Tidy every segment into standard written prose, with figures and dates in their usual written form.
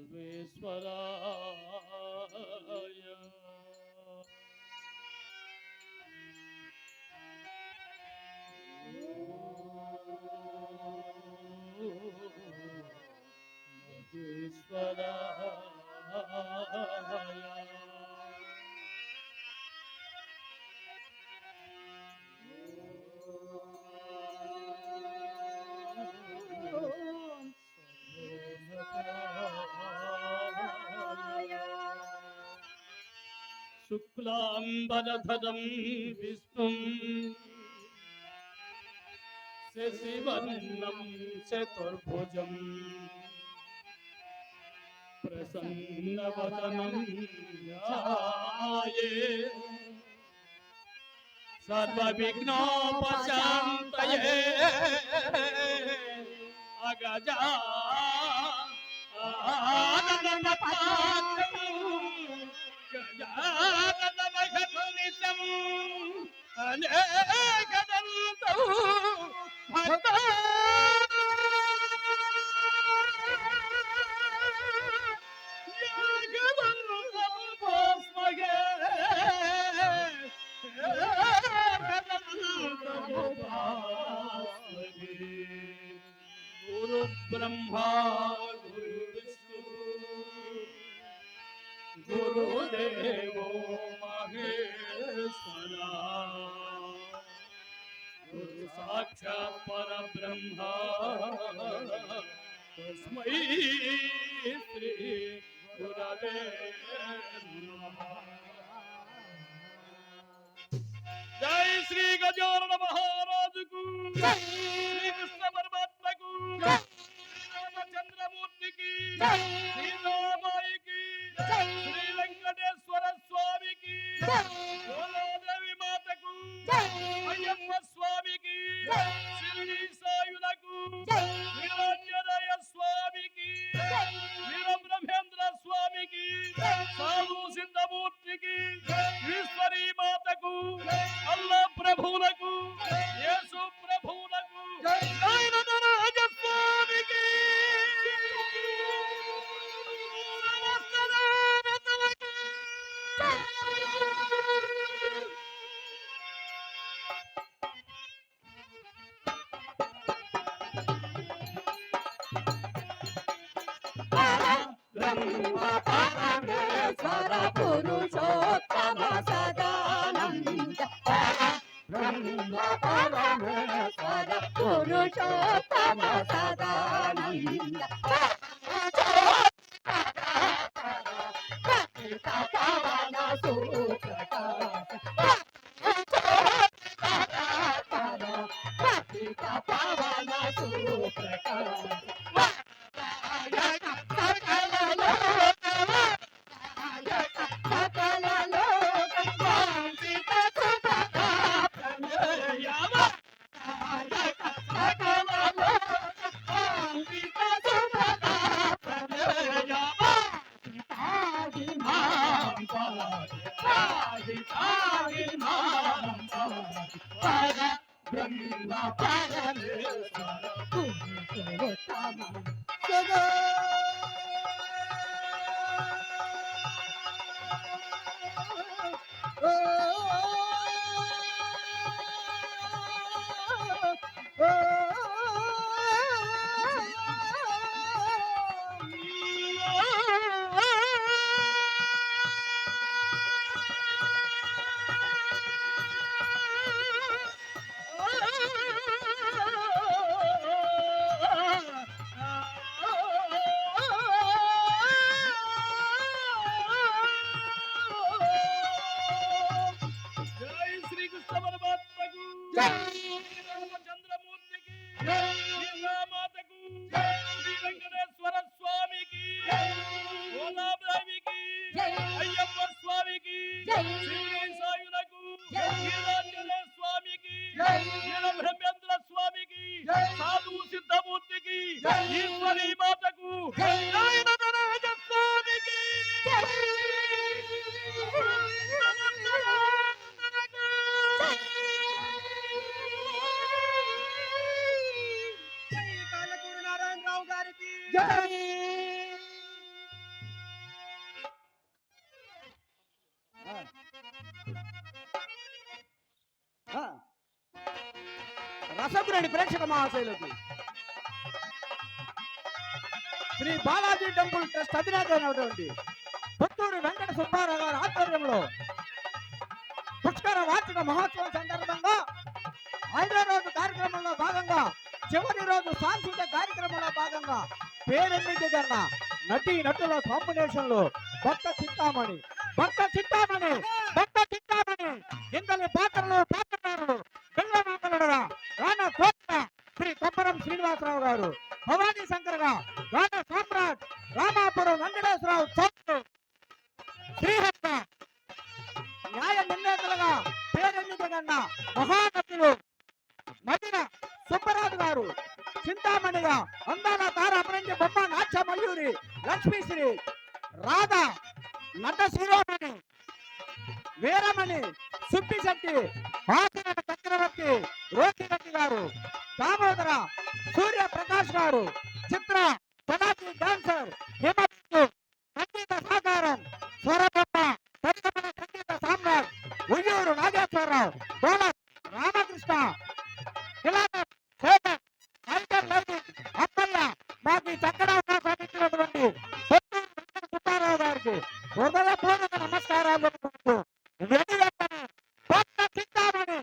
సర్వేశ్వరాయ. మహేశ్వరాయ. శుక్లాంబరధరం విష్ణుం శశివర్ణం చతుర్భుజం ప్రసన్నవదనం ధ్యాయే సర్వవిఘ్నోపశాంతయే అగజా గజాననమహర్నిశం అనేకదంతం గురు బ్రహ్మా గురు విష్ణు గురుదేవో మహేశ్వరా గురు సాక్షాత్ పరబ్రహ్మ తస్మై శ్రీ గురవే నమః. జై శ్రీ గజానన మహారాజుకు, శ్రీకృష్ణ పరమాత్మకు, శ్రీరామచంద్రమూర్తికి, శ్రీరామాయికి, శ్రీ వెంకటేశ్వర స్వామికి, గోదాదేవి మాతకు, అయ్యప్ప స్వామికి, శిరిడి సాయులకు, వీరాంజనేయ స్వామికి, వీరబ్రహ్మేంద్ర స్వామికి, సాధు సిద్ధమూర్తికి, ఈశ్వరీ మాతకు, అల్లా ప్రభువులకు, యేసు ప్రభువులకు, జైనరాజ స్వామికి, పరమేశ్వర పురుషోత్తమ సదానంద బ్రహ్మ పరమేశ్వర పురుషోత్తమ సదానంద పవన సుప్రకాశ పవన సుప్రకాశ బ్రహ్మ పరమేశ్వర పురుషోత్తమ సదా శ్రీరామచంద్రమూర్తికి, శ్రీరామాతకు, శ్రీ వెంకటేశ్వర స్వామికి, గోదాదేవికి, అయ్యప్ప స్వామికి, శిరిడి సాయులకు, వీరాంజనేయ స్వామికి, వీరబ్రహ్మేంద్ర స్వామికి, సాధు సిద్ధమూర్తికి, ఈశ్వరీ మాతకు, జైనరాజ స్వామికి, సింగరేణి ప్రేక్షక మహాశైలకు శ్రీ బాలాజీ టెంపుల్ ట్రస్ట్ అధినేత అయినటువంటి పుత్తూరు వెంకట సుబ్బారావు గారి ఆధ్వర్యంలో పుష్కర వార్షిక మహోత్సవం సందర్భంగా 5వ రోజు కార్యక్రమంలో భాగంగా చివరి రోజు సాంస్కృతిక కార్యక్రమంలో భాగంగా పేరెన్నిక కన్నా నటి నటుల కాంబినేషన్ లో భక్త చింతామణి ఇంతని పాత్రలు పాత్రదారులు పిల్లమాతలుడగా రాణ కోట శ్రీ కొప్పరం శ్రీనివాసరావు గారు, భవానీ శంకర్గా రాణ సామ్రాట్ రామాపురం వెంకటేశ్వరరావు చౌదరి, శ్రీహర్త న్యాయ నిర్ణేతలుగా పేరెన్నిక కన్నా మహానటులు మదిన సుబ్బరాజు గారు, చింతామణిగా అందాల తార అపరంజి బొమ్మ నాట్య మయూరి లక్ష్మీశ్రీ, రాధ నట శిరోమణి వీరమణి సుబ్బిశెట్టి, ఆచరణ చక్రవర్తి రోహిరెడ్డి గారు, దామోదర సూర్యప్రకాష్ గారు, చిత్ర తనాజీ డాన్సర్ హిమబిందు, సంగీత సహకారం స్వరబొమ్మ పరిగమన సంగీత సామ్రాట్ ఉయ్యూరు నాగేశ్వరరావు, డోలక్ రామకృష్ణ, కిలానర్ శేఖర్, ఐటర్ లైటింగ్ అప్పయ్య. మాకు ఈ చక్కగా అవకాశం ఇచ్చినటువంటి సుబ్బారావు గారికి హృదయపూర్వక నమస్కారాలు. చింతామణి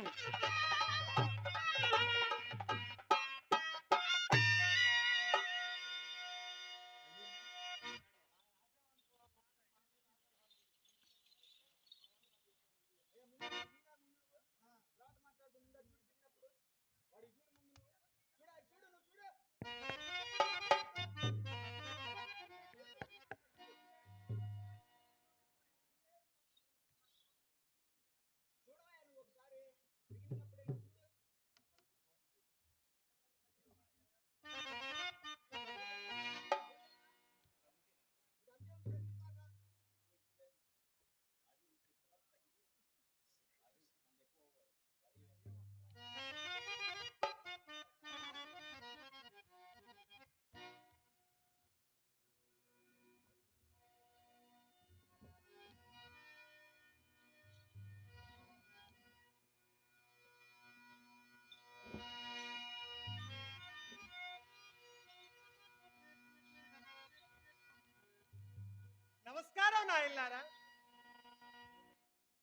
నమస్కారం నాయనలారా.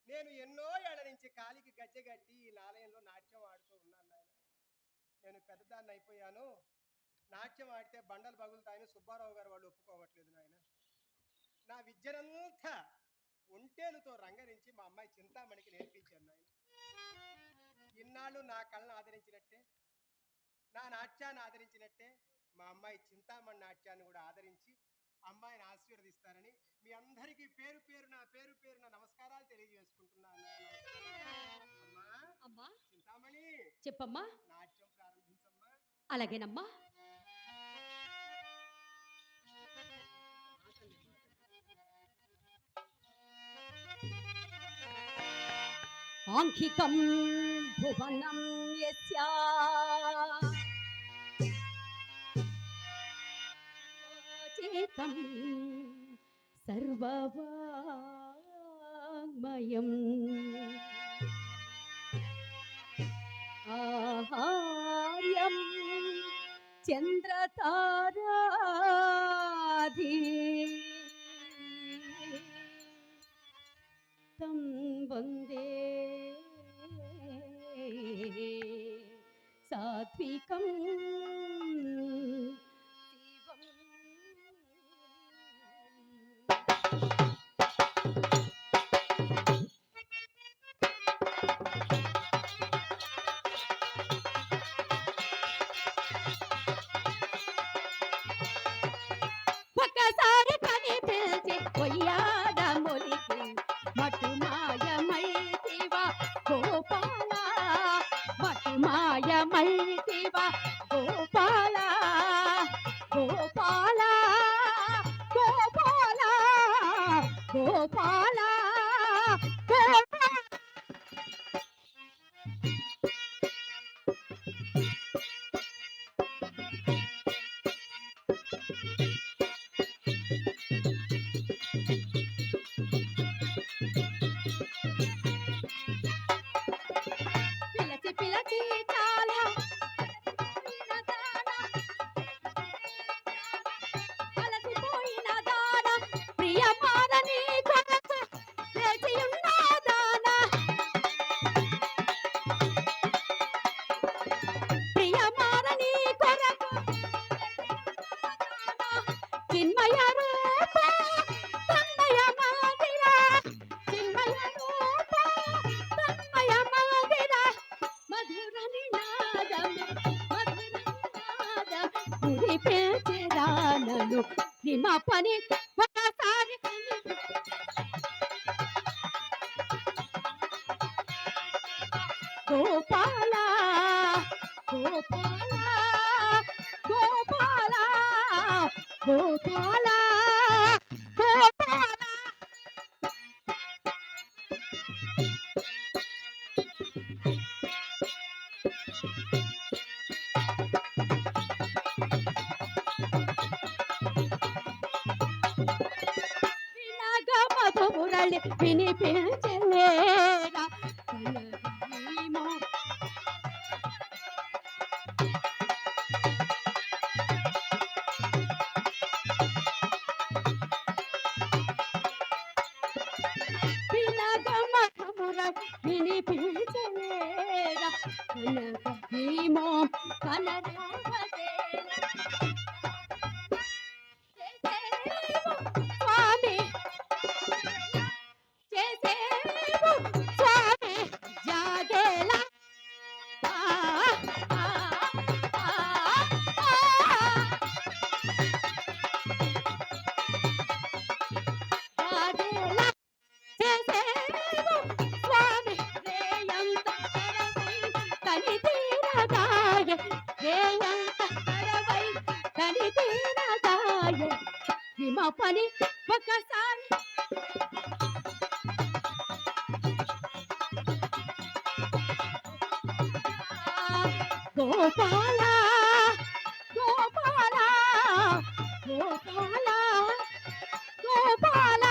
నేను ఎన్నో ఏళ్ల నుంచి కాలికి గజ్జెగట్టి ఈ ఆలయంలో నాట్యం ఆడుతూ ఉన్నాను నాయన. నేను పెద్దదాన్ని అయిపోయాను. నాట్యం ఆడితే బండలు పగులుతాయని సుబ్బారావు గారు వాళ్ళు ఒప్పుకోవట్లేదు నాయన. నా విద్యనంతా ఒంటేలుతో రంగరించి మా అమ్మాయి చింతామణికి నేర్పించాను నాయన. ఇన్నాళ్ళు నా కళ్ళను ఆదరించినట్టే, నా నాట్యాన్ని ఆదరించినట్టే మా అమ్మాయి చింతామణి నాట్యాన్ని కూడా ఆదరించి అమ్మాయిని ఆశీర్వదిస్తారని మీ అందరికీ పేరు పేరున నమస్కారాలు తెలియజేసుకుంటున్నాను. అమ్మా చింతామణి చెప్పమ్మా. నాట్యం ప్రారంభించమ్మా. అలాగేనమ్మా. ఆంఖికం భువనం యస్యా చేతం సర్వవాగ్మయం ఆహార్యం చంద్రతారాధి తం వందే సాత్వికం ఒక్కసారి కనిపించి కొయ్యాడములికి మటు మాయమైతివా గోపాల, మటు మాయమైతివా గోపాల, గోపాల గోపాల గోపాల గోపాల. పిలచి పిలచి చాలా చిన్మయ రూప తన్మయ మందిర చిన్మయ రూప తన్మయ మందిర మధుర నినాదం కురిపించెదానను రిమ పని ఒకసారి గోపాల గోపాల గోపాల గోపాల గోపాల వినగ మధుమురళి వినిపించలేరా కలగీమో వినగ మధుమురళి వినిపించలేరా కలగీమో కనరావదేరా స్వామి చేసేవు స్వామి జాగేలా జాగేలా చేసేవు స్వామి రేయంత తని తీరదాయ రేయంత తరవై తని తీరదాయ హిమ పని ఒకసారి గోపాల గోపాల గోపాల గోపాల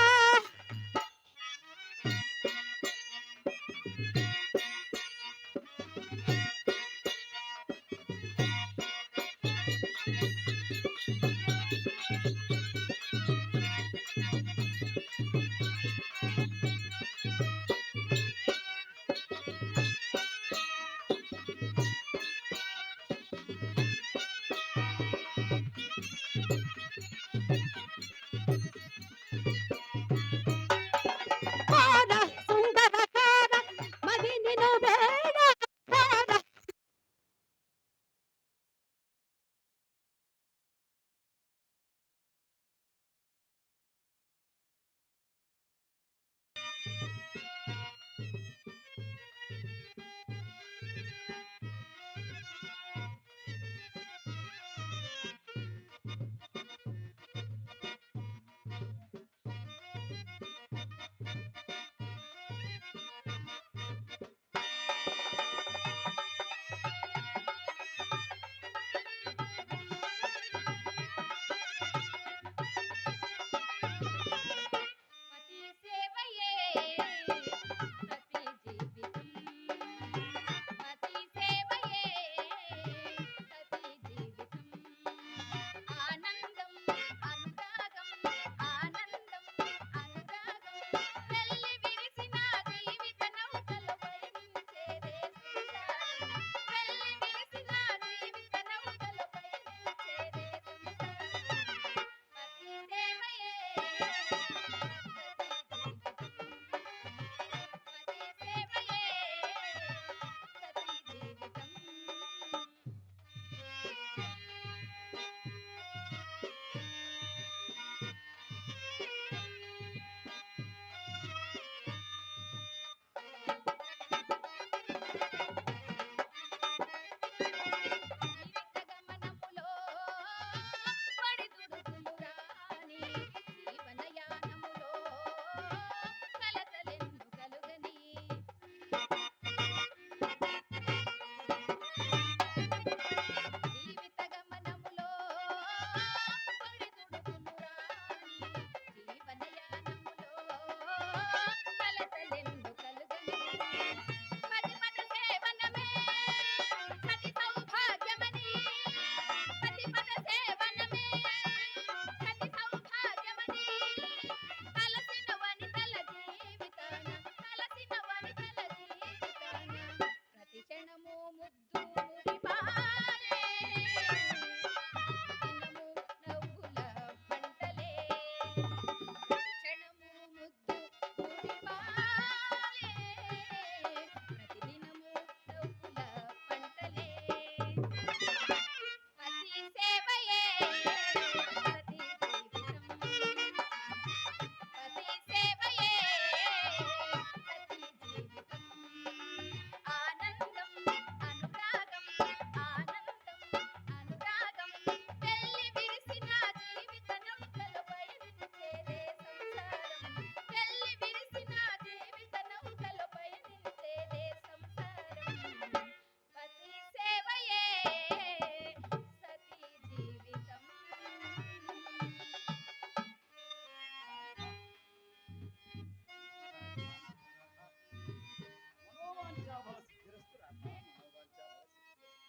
మనోవాంఛాఫల సిద్ధిరస్తు రాధా, మనోవాంఛాఫల సిద్ధిరస్తు.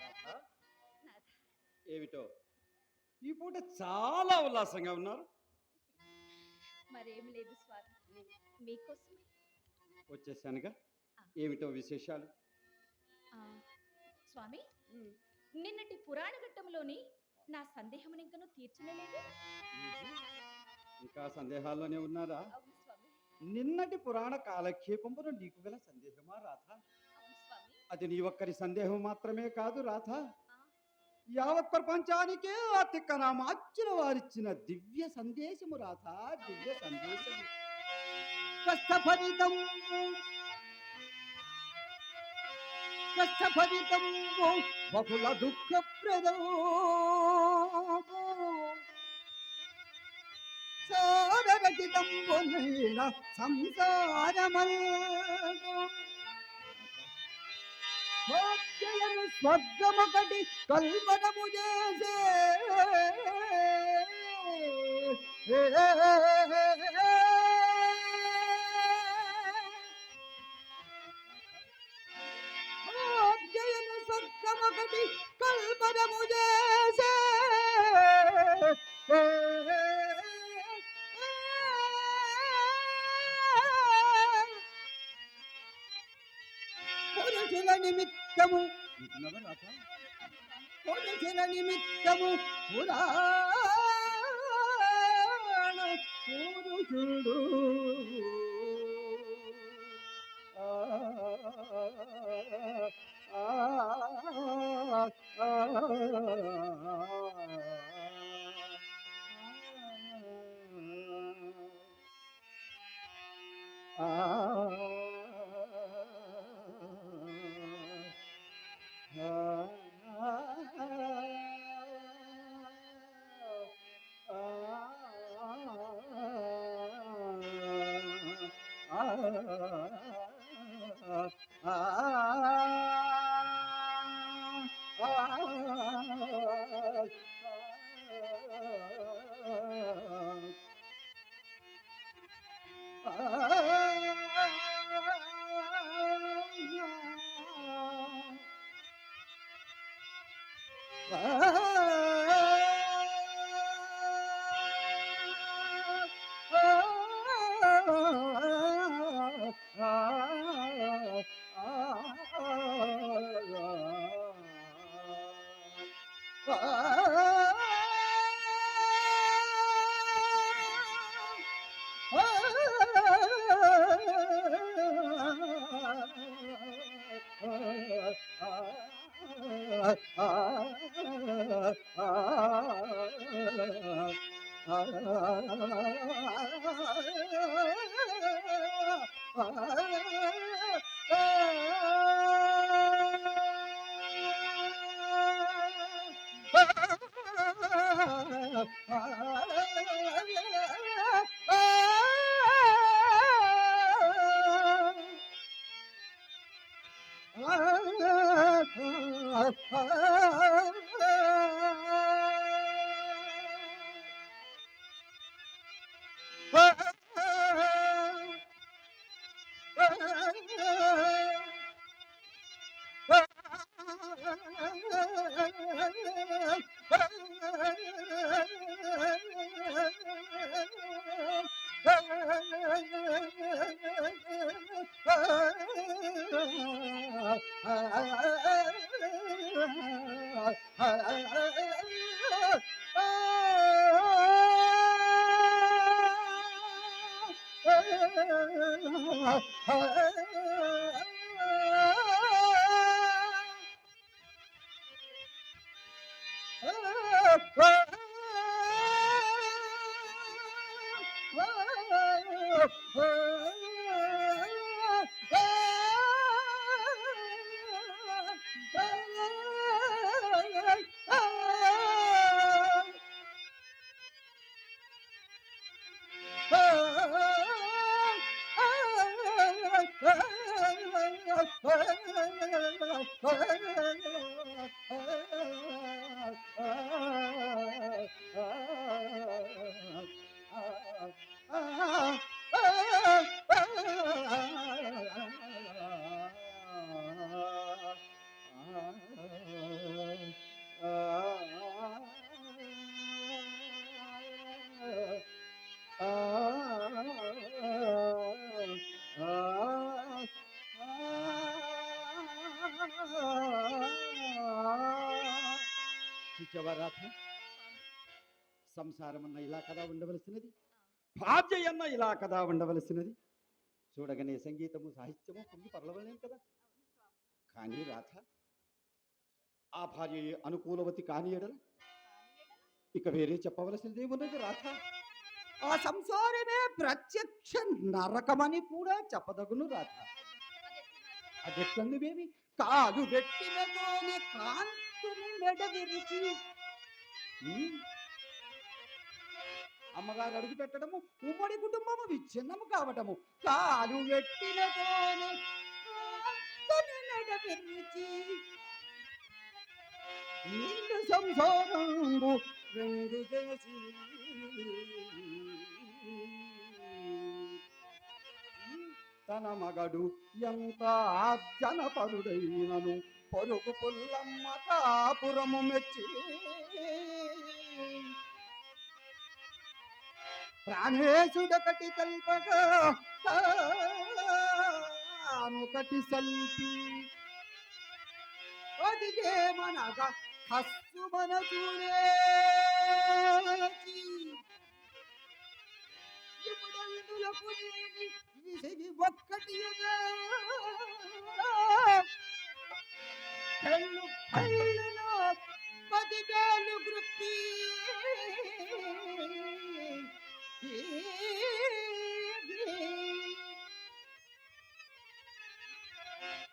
రాధా, ఏమిటో ఈ పూట చాలా ఉల్లాసంగా ఉన్నారు. మరేం లేదు స్వామి, మీకోసమే. వచ్చేసానుగా, ఏమిటో విశేషాలు? స్వామి, నిన్నటి పురాణ ఘట్టంలోని నా సందేహం ఇంకనూ తీర్చలేదు. ఇంకా సందేహాల్లోనే ఉన్నారా? అవును స్వామి. నిన్నటి పురాణ కాలక్షేపంలో నీకు గల సందేహమా రాధ? అవును స్వామి. అది నీ ఒక్కరి సందేహం మాత్రమే కాదు రాధ, యావత్ ప్రపంచానికే అతికనామార్చిన వారిచ్చిన దివ్య సందేశము రాధ, దివ్య సందేశము. కష్టఫలితం బహుళ దుఃఖప్రదం సారరహితం సంసారమల్గం భాగ్యలను స్వర్గమొకటి కల్పనము చేసే భాగ్యలను స్వర్గమొకటి కల్పనము చేసే పురుషుల నిమిత్తము పురుషుల నిమిత్తము పురాణ పురుషుడు చూచావా రాధ, సంసారం అన్న ఇలా కదా ఉండవలసినది, భార్య అన్న ఇలా కదా ఉండవలసినది. చూడగానే సంగీతము సాహిత్యము పొంగి పరలవలేం కదా. కానీ రాధ, ఆ భార్య అనుకూలవతి కాని ఎడల ఇక వేరే చెప్పవలసినది ఉన్నది రాధ. ఆ సంసారమే ప్రత్యక్ష నరకమని కూడా చెప్పదగును రాధ. అదెట్లందువేమి కాదు పెట్టినతోనే కాంతుని మెడ విరిచి అమ్మగారు అడుగు పెట్టడము, ఉమ్మడి కుటుంబము విచ్ఛిన్నము కావటము, కాలు పెట్టినతోనే కాంతుని మెడ విరిచి నిండు సంసారంబు రెండు చేసి తన మగడు ఎంత జనపరుడైనను పొరుగు పుల్లమ్మ కాపురము మెచ్చి ప్రాణేశుడొకటి కల్పగా తానొకటి సల్పి అదిగేమనగా హస్సు మనసునేచి ఇప్పుడందులకు నేని విసిగి ఒక్కటిగా కళ్ళు కళ్ళులో 10 వేలు గృప్పి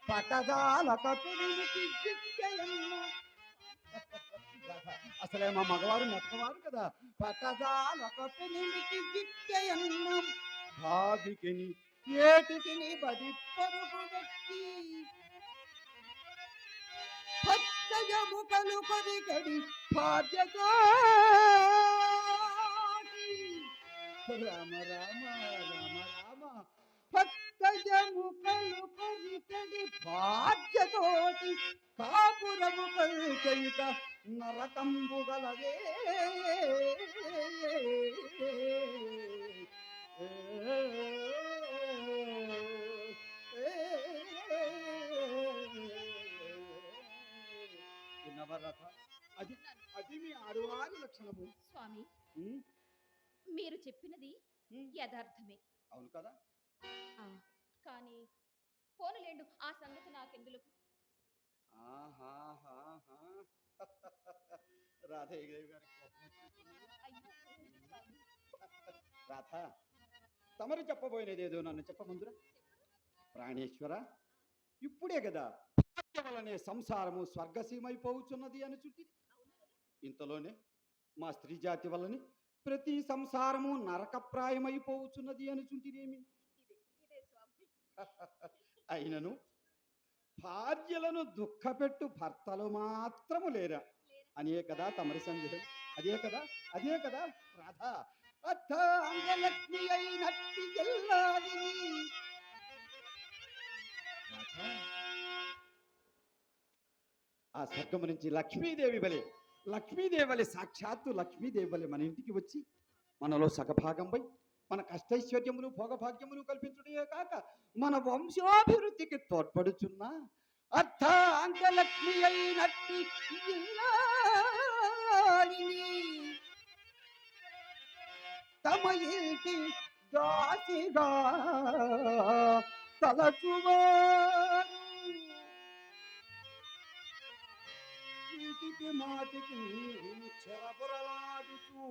పటదాల కపిలికి చిక్కయన్న. అసలే మా మగవారు మెత్తవారు కదా. పటదాల కపిలికి చిక్కయన్న భావికిని ఏటికిని బడి పరుగు వ్యక్తి భక్తయముకలు పరిగడి భాగ్యతో రామ రామ రామ రామ భక్తయముకలు పరిగడి భాగ్యతోటి కాపురము కలిక నరకంబు గలదే. నవరథ, అది అది మీ ఆడువారి లక్షణము స్వామి. ఉమ్, మీరు చెప్పినది ఉమ్, యథార్థమే. అవును కదా. కానీ పోనులేండు, ఆ సంగతి నాకెందులకు. ఆహాహాహా. రాధయ్య గారికి కోపం వచ్చేసింది. అయ్యో, స్వామి. రాధ, తమరు చెప్పబోయినదేదో నన్ను చెప్పమందురా. ప్రాణేశ్వర, ఇప్పుడే కదా భార్య వలనే సంసారము స్వర్గసీమైపోవచ్చున్నది అని చుట్టి, ఇంతలోనే మా స్త్రీ జాతి వల్లనే ప్రతి సంసారము నరకప్రాయమైపోవచ్చున్నది అని చుంటినేమి. అయినను భార్యలను దుఃఖపెట్టు భర్తలు మాత్రము లేరా అనే కదా తమరి సందేహం. అదే కదా, అదే కదా రాధ. అర్థాంగలక్ష్మి అయినట్టి ఎల్లాదిని ఆ స్వర్గము నుంచి లక్ష్మీదేవి బలే, లక్ష్మీదేవి వలె, సాక్షాత్తు లక్ష్మీదేవి వలె మన ఇంటికి వచ్చి మనలో సగభాగంపై మన కష్టైశ్వర్యములు భోగభాగ్యములు కల్పించుడే కాక మన వంశాభివృద్ధికి తోడ్పడుచున్న అర్థాంగలక్ష్మి అయినట్టి ఇల్లాలిని తమ ఇంటి దాసిగా తలచువారు చీటికి మాటికి చెరబురలాడుతూ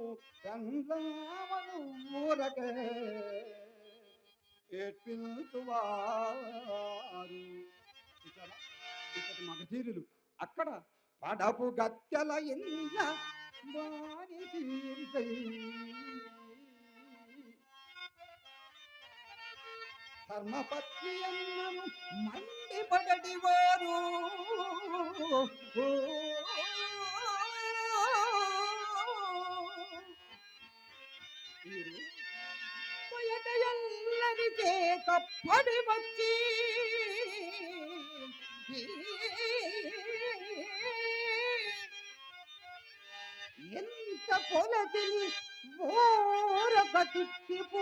పెండ్లామను ఊరకే ఏడ్పించువారు. చూచావా? ఇక్కడి మగధీరులు అక్కడ పడపు గత్తెల ఇన్న వారి తీర్కై ధర్మపత్ని అన్నను మండిపడడివారు. మీరు బయట ఎల్లరికే కప్పడి వచ్చి ఎంత పొలతిని ఓరక తిట్టిపోయేవారు.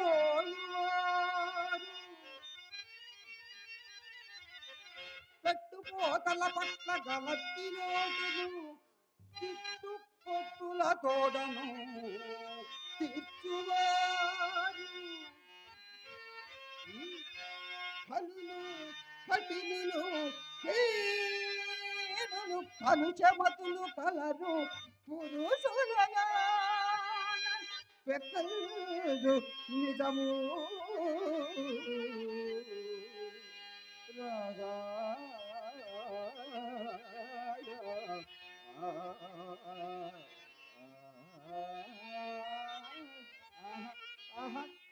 పెట్టుకోతల పట్ల గలత్తి నోటును తిట్టు పొట్టుల తోడను తీర్చువారు. కలులు కఠినులు హీనులు కలుచమతులు కలరు పురుషులనా పెక్కలు నిజము రాగా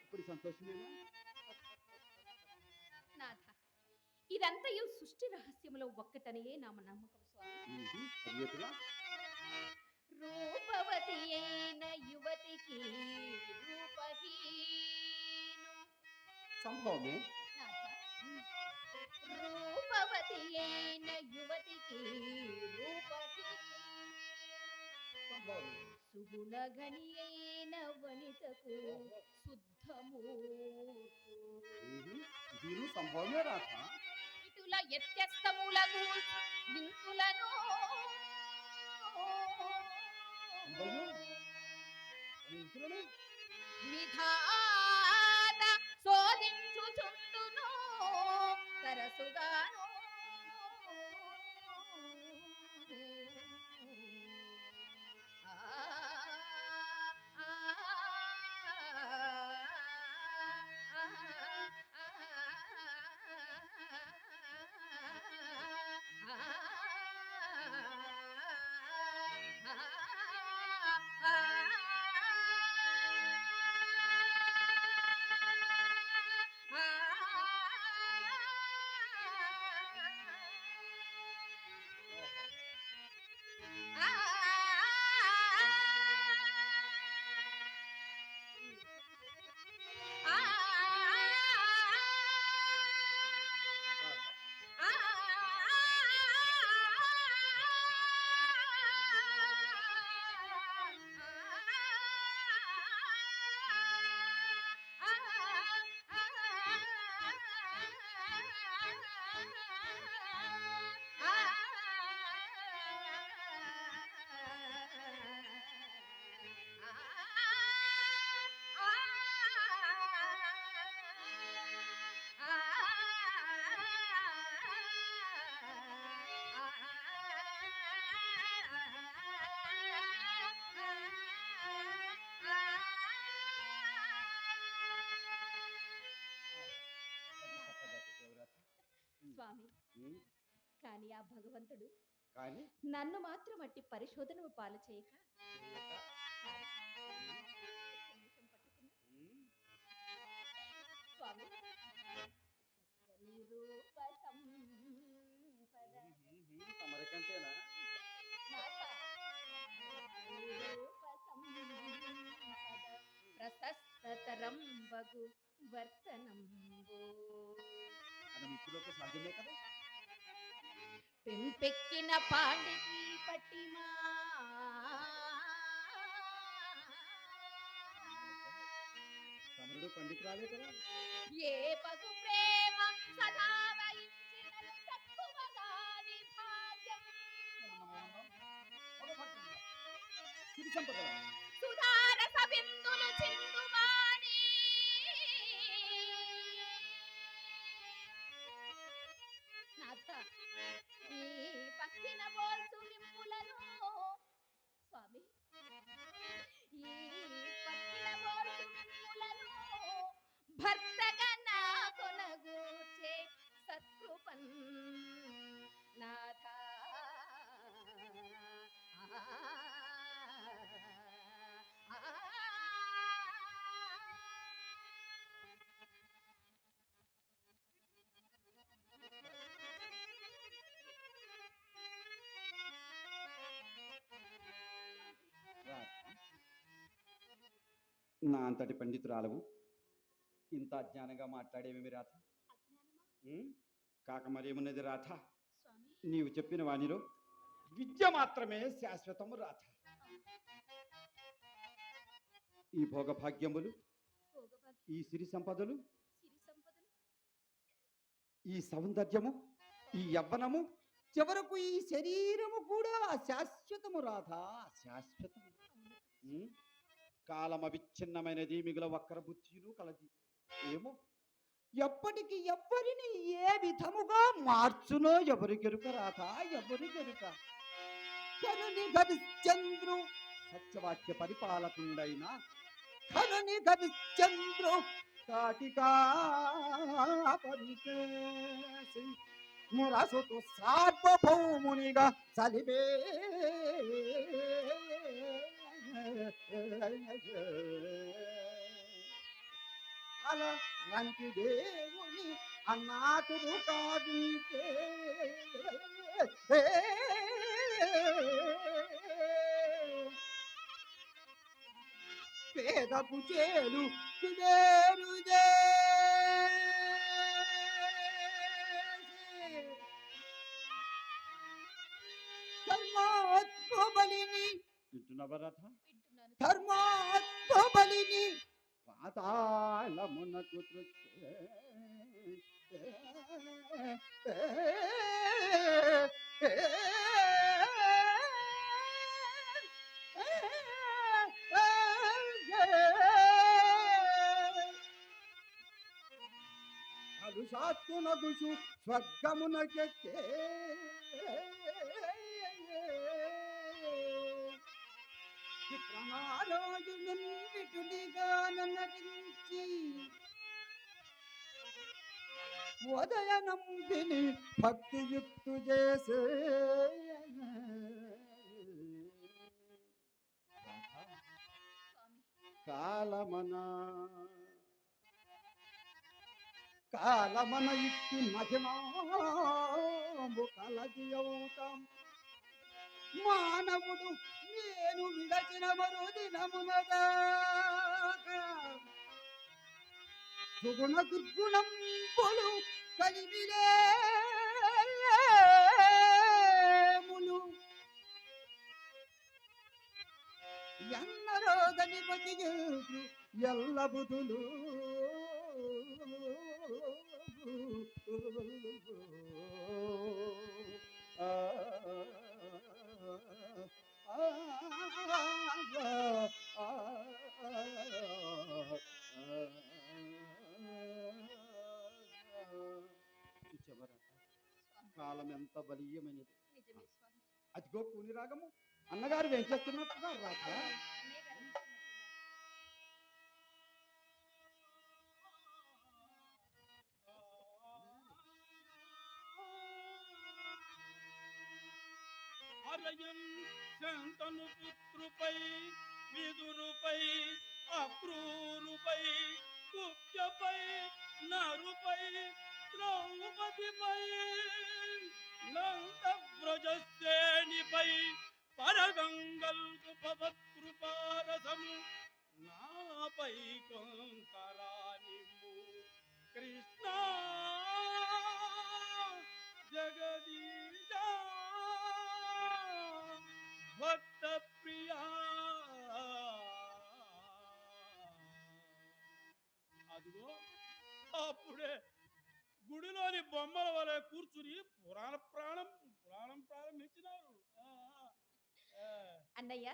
ఇప్పుడు సంతోషమేనా? నాథ, ఇదంతయు సృష్టి రహస్యములో ఒక్కటనే నా నమ్మకం స్వామి. అది ఎటులా? రూపవతి అయిన యువతికి రూపహీను. సంభవమే. నాథ, రూపవతి అయిన యువతికి రూపహీను. సంభవమే. సుగుణగణి అయిన వనితకు శుద్ధమూర్తు. దీని సంభవమే రాధ. ఇటుల ఎత్యస్తములకు ఇంతులను విధాన శోధించుచుండును తరసుగాను. స్వామి, కానీ ఆ భగవంతుడు కానీ నన్ను మాత్రం అట్టి పరిశోధన పాలు చేయక స్వామి రూప సంపద తమరికంటేనా? రూప సంపద ప్రశస్తతరం బగు వర్తనంబు అది ఇప్పుడు సాధ్యమే కదా. పెంపెక్కిన పాండికి పట్టిమా తమరుడు పండితురాలే కదా. ఏ పగు ప్రేమ సదా వహించినను తక్కువగాని భాగ్యం సిరి సంపద సుధారస బిందులు చిందువాణి నాథ, ఈ పక్కిన బోల్సు మిమ్ములను స్వామి నా అంతటి పండితురాలవు ఇంత అజ్ఞానంగా మాట్లాడేమేమి రాధ? ఉమ్, కాక మరేమున్నది రాధ? స్వామి నీవు చెప్పిన వాణిలో విద్య మాత్రమే శాశ్వతము రాధ. ఈ భోగభాగ్యములు, భోగభాగ్యం ఈ సిరి సంపదలు, సిరి సంపదలు ఈ సౌందర్యము, ఈ యవ్వనము, చివరకు ఈ శరీరము కూడా శాశ్వతము రాధా, శాశ్వతము. ఉమ్, కాలం అవిచ్ఛిన్నమైనది, మిగుల వక్ర బుద్ధిను కలది. ఏమో ఎప్పటికి ఎవ్వరిని ఏ విధముగా మార్చునో ఎవరికెరుక రాధా, ఎవరికెరుక. కనుని గవిశ్చంద్రు సత్యవాక్య పరిపాలకుండైన కనుని గవిశ్చంద్రు కాటికా పరిచేసి మురసుతు సార్వభౌమునిగా చలివే అలా రంకి దేవుని అన్నాతుడు కావించే పేదపు చేలు కుదేరు ధర్మాత్మబలిని వింటున్నవరథ, వింటున్నాను ధర్మాత్మబలిని పాతాళమునకు త్రుచ్చే. అలుసాత్తునగుసు స్వర్గమునకెక్కే విటుడిగా నన్నరించి ఉదయనంబిని భక్తియుక్తు చేసే కాలమన ఇట్టి మహిమాము కలది అవుతాం. మానవుడు నేను విడచిన మరో దినమునగా సుగుణ దుర్గుణంబులు కలివిలేములు ఎన్నరోగని బతికు ఎల్ల బుధులు కాలం ఎంత బలీయమైనది. నిజమే స్వామి అదిగో కూని రాగము అన్నగారు వెంచేస్తున్నట్టుగా రాక అన్నయ్య గారు వస్తున్నట్టున్నారు. అరయన్ శంతను పుత్రుపై విదురుపై అక్రూరుపై కుప్యపై నరుపై ద్రౌపదిపై నందవ్రజశ్రేణిపై పరగంగల్కు పవత్కృపారసము నాపై కొంతరానిము కృష్ణ జగదీశ భక్త ప్రియా. అదిగో అప్పుడే గుడిలోని బొమ్మల వలె కూర్చుని పురాణం ప్రారంభించినారు. అన్నయ్య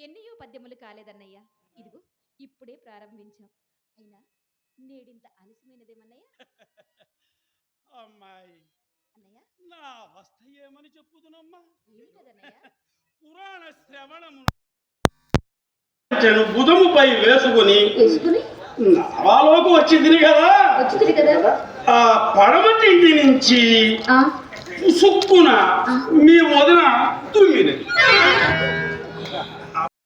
ఎన్నియో పద్యములు కాలేదన్నయ్య, ఇదిగో ఇప్పుడే ప్రారంభించాం. అయినా నేడింత ఆలస్యమైనదేమన్నయ్య? అమ్మాయి అన్నయ్య నా అవస్థ ఏమని చెప్పుదునమ్మా? ఏమిటదన్నయ్య? పురాణ శ్రవణము బుధముపై వేసుకుని నాలోకి వచ్చింది కదా. ఆ పడమటి ఇంటి నుంచి సుక్కున మీ వదిన తుమ్మినది.